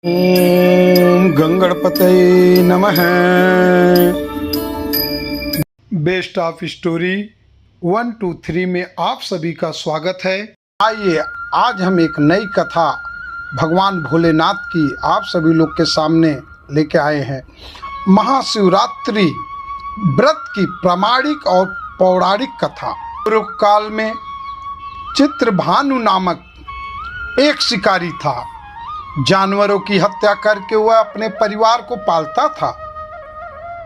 ओम गंगणपतये नमः। Best of story 1 2 3 में आप सभी का स्वागत है। आइए आज हम एक नई कथा भगवान भोलेनाथ की आप सभी लोग के सामने लेके आए हैं। महाशिवरात्रि व्रत की प्रामाणिक और पौराणिक कथा। पूर्व काल में चित्रभानु नामक एक शिकारी था। जानवरों की हत्या करके वह अपने परिवार को पालता था।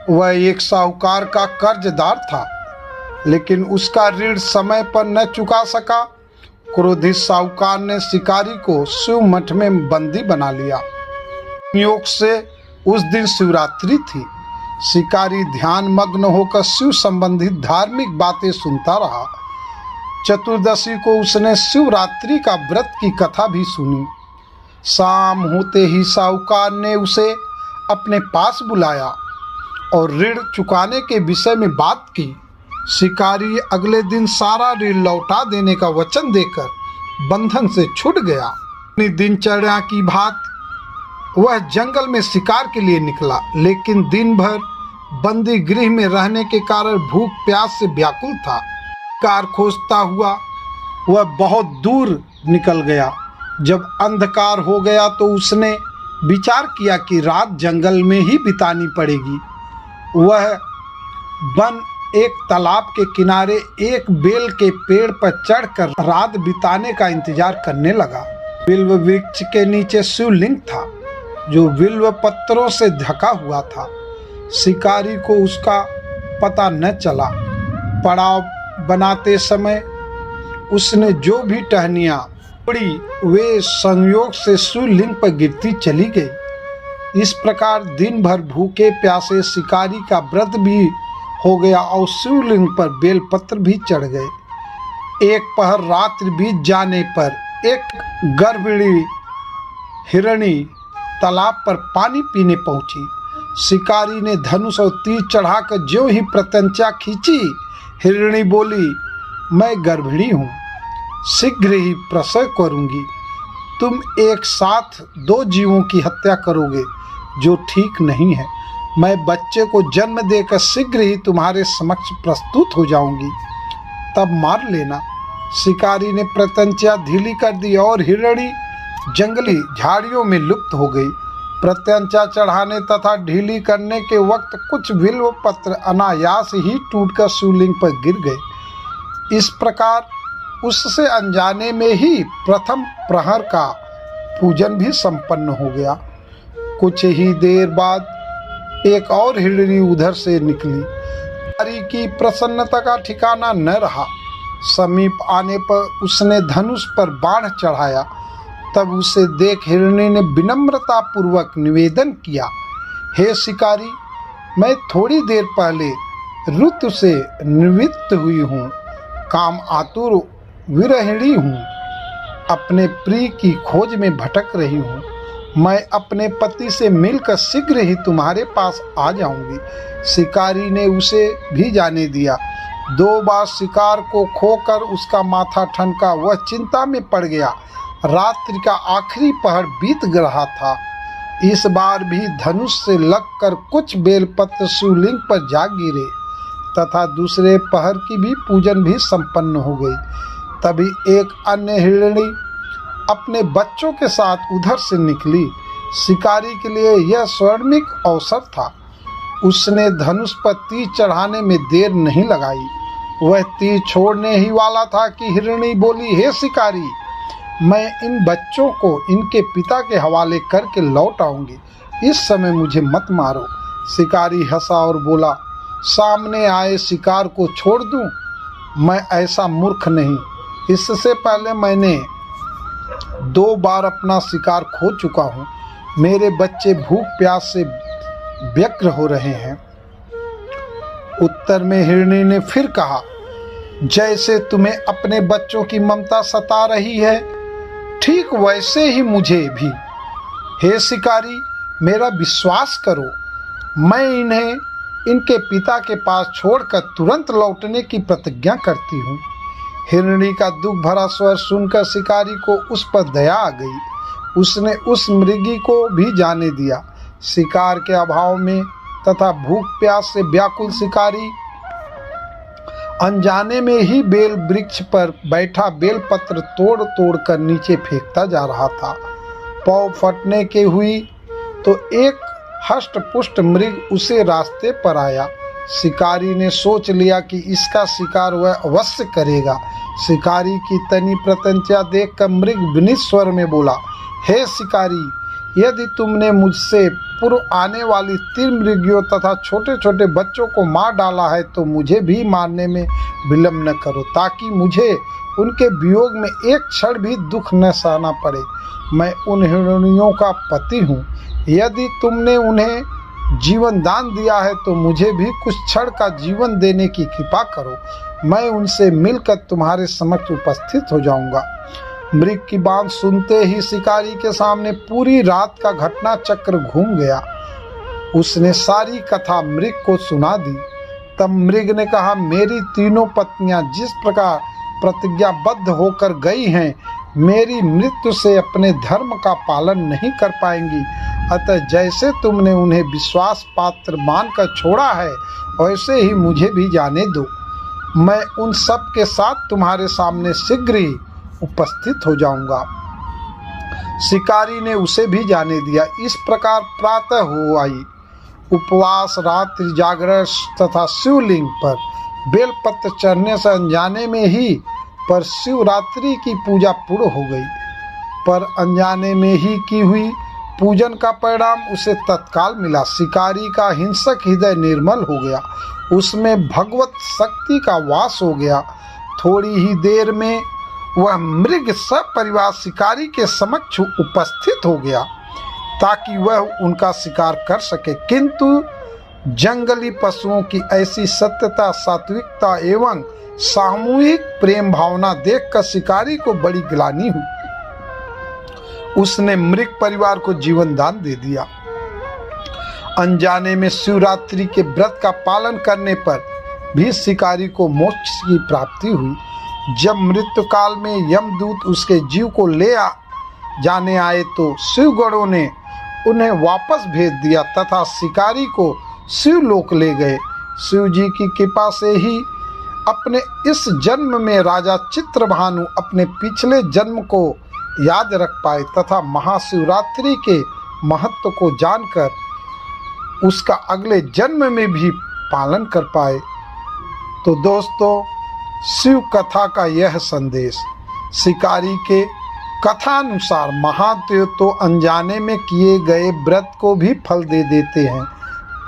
वह एक साहूकार का कर्जदार था, लेकिन उसका ऋण समय पर न चुका सका। क्रोधित साहूकार ने शिकारी को शिव मठ में बंदी बना लिया। योग से उस दिन शिवरात्रि थी। शिकारी ध्यान मग्न होकर शिव संबंधित धार्मिक बातें सुनता रहा। चतुर्दशी को उसने शिवरात्रि का व्रत की कथा भी सुनी। शाम होते ही साहूकार ने उसे अपने पास बुलाया और ऋण चुकाने के विषय में बात की। शिकारी अगले दिन सारा ऋण लौटा देने का वचन देकर बंधन से छूट गया। अपनी दिनचर्या की भांति वह जंगल में शिकार के लिए निकला, लेकिन दिन भर बंदी गृह में रहने के कारण भूख प्यास से व्याकुल था। शिकार खोजता हुआ वह बहुत दूर निकल गया। जब अंधकार हो गया तो उसने विचार किया कि रात जंगल में ही बितानी पड़ेगी। वह वन एक तालाब के किनारे एक बेल के पेड़ पर चढ़कर रात बिताने का इंतजार करने लगा। बिल्व वृक्ष के नीचे शिवलिंग था, जो बिल्व पत्थरों से ढका हुआ था। शिकारी को उसका पता न चला। पड़ाव बनाते समय उसने जो भी टहनियाँ पड़ी वे संयोग से शिवलिंग पर गिरती चली गई। इस प्रकार दिन भर भूखे प्यासे शिकारी का व्रत भी हो गया और शिवलिंग पर बेलपत्र भी चढ़ गए। एक पहर रात्रि बीत जाने पर एक गर्भिणी हिरणी तालाब पर पानी पीने पहुंची। शिकारी ने धनुष और तीर चढ़ाकर ज्यों ही प्रत्यंचा खींची, हिरणी बोली, मैं गर्भिणी हूँ, शीघ्र ही प्रसव करूंगी। तुम एक साथ 2 जीवों की हत्या करोगे, जो ठीक नहीं है। मैं बच्चे को जन्म देकर शीघ्र ही तुम्हारे समक्ष प्रस्तुत हो जाऊंगी, तब मार लेना। शिकारी ने प्रत्यंचा ढीली कर दी और हिरणी जंगली झाड़ियों में लुप्त हो गई। प्रत्यंचा चढ़ाने तथा ढीली करने के वक्त कुछ बिल्व पत्र अनायास ही टूटकर शिवलिंग पर गिर गए। इस प्रकार उससे अनजाने में ही प्रथम प्रहर का पूजन भी संपन्न हो गया। कुछ ही देर बाद एक और हिरणी उधर से निकली। शिकारी की प्रसन्नता का ठिकाना न रहा। समीप आने पर उसने धनुष पर बाण चढ़ाया। तब उसे देख हिरणी ने विनम्रता पूर्वक निवेदन किया, हे शिकारी, मैं थोड़ी देर पहले ऋतु से निवृत्त हुई हूँ, काम आतुर विरहिणी हूँ, अपने प्रिय की खोज में भटक रही हूँ। मैं अपने पति से मिलकर शीघ्र ही तुम्हारे पास आ जाऊंगी। शिकारी ने उसे भी जाने दिया। 2 बार शिकार को खोकर उसका माथा ठनका। वह चिंता में पड़ गया। रात्रि का आखिरी पहर बीत रहा था। इस बार भी धनुष से लगकर कुछ बेलपत्र शिवलिंग पर जा गिरे तथा दूसरे पहर की भी पूजन भी संपन्न हो गई। तभी एक अन्य हिरणी अपने बच्चों के साथ उधर से निकली। शिकारी के लिए यह स्वर्णिक अवसर था। उसने धनुष पर तीर चढ़ाने में देर नहीं लगाई। वह तीर छोड़ने ही वाला था कि हिरणी बोली, हे शिकारी, मैं इन बच्चों को इनके पिता के हवाले करके लौट आऊंगी, इस समय मुझे मत मारो। शिकारी हंसा और बोला, सामने आए शिकार को छोड़ दूं? मैं ऐसा मूर्ख नहीं। इससे पहले मैंने 2 बार अपना शिकार खो चुका हूँ। मेरे बच्चे भूख प्यास से व्यग्र हो रहे हैं। उत्तर में हिरणी ने फिर कहा, जैसे तुम्हें अपने बच्चों की ममता सता रही है, ठीक वैसे ही मुझे भी। हे शिकारी, मेरा विश्वास करो, मैं इन्हें इनके पिता के पास छोड़कर तुरंत लौटने की प्रतिज्ञा करती हूँ। हिरणी का दुख भरा स्वर सुनकर शिकारी को उस पर दया आ गई। उसने उस मृगी को भी जाने दिया। शिकार के अभाव में तथा भूख प्यास से व्याकुल शिकारी अनजाने में ही बेल वृक्ष पर बैठा बेलपत्र तोड़ तोड़ कर नीचे फेंकता जा रहा था। पाँव फटने के हुई तो एक हष्ट पुष्ट मृग उसे रास्ते पर आया। शिकारी ने सोच लिया कि इसका शिकार वह अवश्य करेगा। शिकारी की तनी प्रत्यंचा देखकर मृग विनीत स्वर में बोला, हे शिकारी, यदि तुमने मुझसे पूर्व आने वाली 3 मृगियों तथा छोटे छोटे बच्चों को मार डाला है तो मुझे भी मारने में विलम्ब न करो, ताकि मुझे उनके वियोग में एक क्षण भी दुख न सहना पड़े। मैं उन हिरणियों का पति हूँ। यदि तुमने उन्हें जीवन दान दिया है तो मुझे भी कुछ क्षण का जीवन देने की कृपा करो। मैं उनसे मिलकर तुम्हारे समक्ष उपस्थित हो जाऊंगा। मृग की बात सुनते ही शिकारी के सामने पूरी रात का घटना चक्र घूम गया। उसने सारी कथा मृग को सुना दी। तब मृग ने कहा, मेरी तीनों पत्नियां जिस प्रकार प्रतिज्ञाबद्ध होकर गई हैं, मेरी मृत्यु से अपने धर्म का पालन नहीं कर पाएंगी। अतः जैसे तुमने उन्हें विश्वास पात्र मानकर छोड़ा है, वैसे ही मुझे भी जाने दो। मैं उन सब के साथ तुम्हारे सामने शीघ्र ही उपस्थित हो जाऊंगा। शिकारी ने उसे भी जाने दिया। इस प्रकार प्रातः हो आई। उपवास, रात्रि जागरण तथा शिवलिंग पर बेलपत्र चढ़ने से अनजाने में ही पर शिवरात्रि की पूजा पूर्ण हो गई। पर अनजाने में ही की हुई पूजन का परिणाम उसे तत्काल मिला। शिकारी का हिंसक हृदय निर्मल हो गया, उसमें भगवत शक्ति का वास हो गया। थोड़ी ही देर में वह मृग सपरिवार शिकारी के समक्ष उपस्थित हो गया ताकि वह उनका शिकार कर सके। किंतु जंगली पशुओं की ऐसी सत्यता, सात्विकता एवं सामूहिक प्रेम भावना देखकर शिकारी को बड़ी ग्लानि हुई। उसने मृग परिवार को जीवन दान दे दिया। अनजाने में शिवरात्रि के व्रत का पालन करने पर भी शिकारी को मोक्ष की प्राप्ति हुई। जब मृत्यु काल में यमदूत उसके जीव को ले जाने आए तो शिवगणों ने उन्हें वापस भेज दिया तथा शिकारी को शिवलोक ले गए। शिव जी की कृपा से ही अपने इस जन्म में राजा चित्रभानु अपने पिछले जन्म को याद रख पाए तथा महाशिवरात्रि के महत्व को जानकर उसका अगले जन्म में भी पालन कर पाए। तो दोस्तों, शिव कथा का यह संदेश, शिकारी के कथानुसार महादेव तो अनजाने में किए गए व्रत को भी फल दे देते हैं,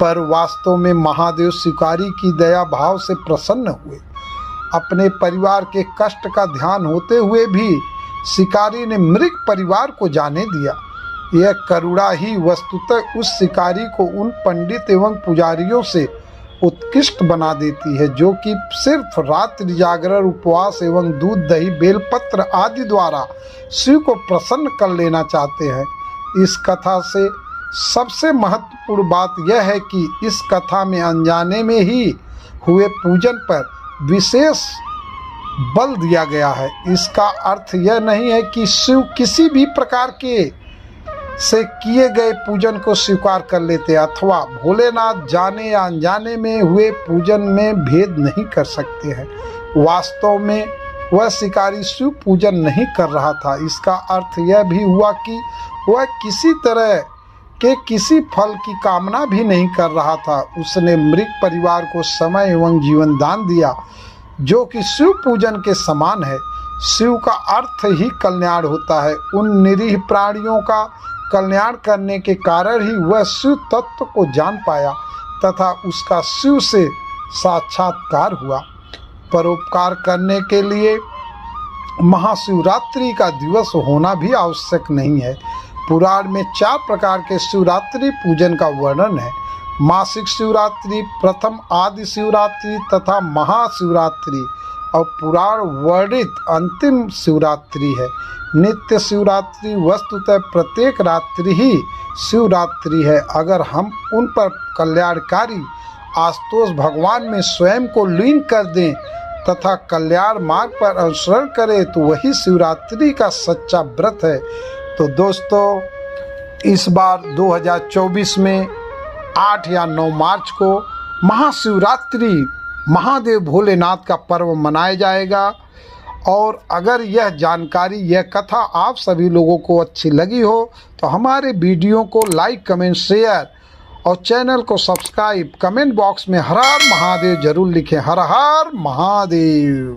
पर वास्तव में महादेव शिकारी की दया भाव से प्रसन्न हुए। अपने परिवार के कष्ट का ध्यान होते हुए भी शिकारी ने मृग परिवार को जाने दिया। यह करुणा ही वस्तुतः उस शिकारी को उन पंडित एवं पुजारियों से उत्कृष्ट बना देती है जो कि सिर्फ रात्रि जागरण, उपवास एवं दूध दही बेलपत्र आदि द्वारा शिव को प्रसन्न कर लेना चाहते हैं। इस कथा से सबसे महत्वपूर्ण बात यह है कि इस कथा में अनजाने में ही हुए पूजन पर विशेष बल दिया गया है। इसका अर्थ यह नहीं है कि शिव किसी भी प्रकार के से किए गए पूजन को स्वीकार कर लेते अथवा भोलेनाथ जाने या अनजाने में हुए पूजन में भेद नहीं कर सकते हैं। वास्तव में वह शिकारी शिव पूजन नहीं कर रहा था। इसका अर्थ यह भी हुआ कि वह किसी तरह के किसी फल की कामना भी नहीं कर रहा था। उसने मृग परिवार को समय एवं जीवन दान दिया जो कि शिव पूजन के समान है। शिव का अर्थ ही कल्याण होता है। उन निरीह प्राणियों का कल्याण करने के कारण ही वह शिव तत्व को जान पाया तथा उसका शिव से साक्षात्कार हुआ। परोपकार करने के लिए महाशिवरात्रि का दिवस होना भी आवश्यक नहीं है। पुराण में 4 प्रकार के शिवरात्रि पूजन का वर्णन है। मासिक शिवरात्रि, प्रथम आदि शिवरात्रि तथा महाशिवरात्रि और पुराण वर्णित अंतिम शिवरात्रि है। नित्य शिवरात्रि वस्तुतः प्रत्येक रात्रि ही शिवरात्रि है। अगर हम उन पर कल्याणकारी आशुतोष भगवान में स्वयं को लीन कर दें तथा कल्याण मार्ग पर अनुसरण करें तो वही शिवरात्रि का सच्चा व्रत है। तो दोस्तों, इस बार 2024 में 8 या 9 मार्च को महाशिवरात्रि महादेव भोलेनाथ का पर्व मनाया जाएगा। और अगर यह जानकारी, यह कथा आप सभी लोगों को अच्छी लगी हो तो हमारे वीडियो को लाइक, कमेंट, शेयर और चैनल को सब्सक्राइब, कमेंट बॉक्स में हर हर महादेव जरूर लिखें। हर हर महादेव।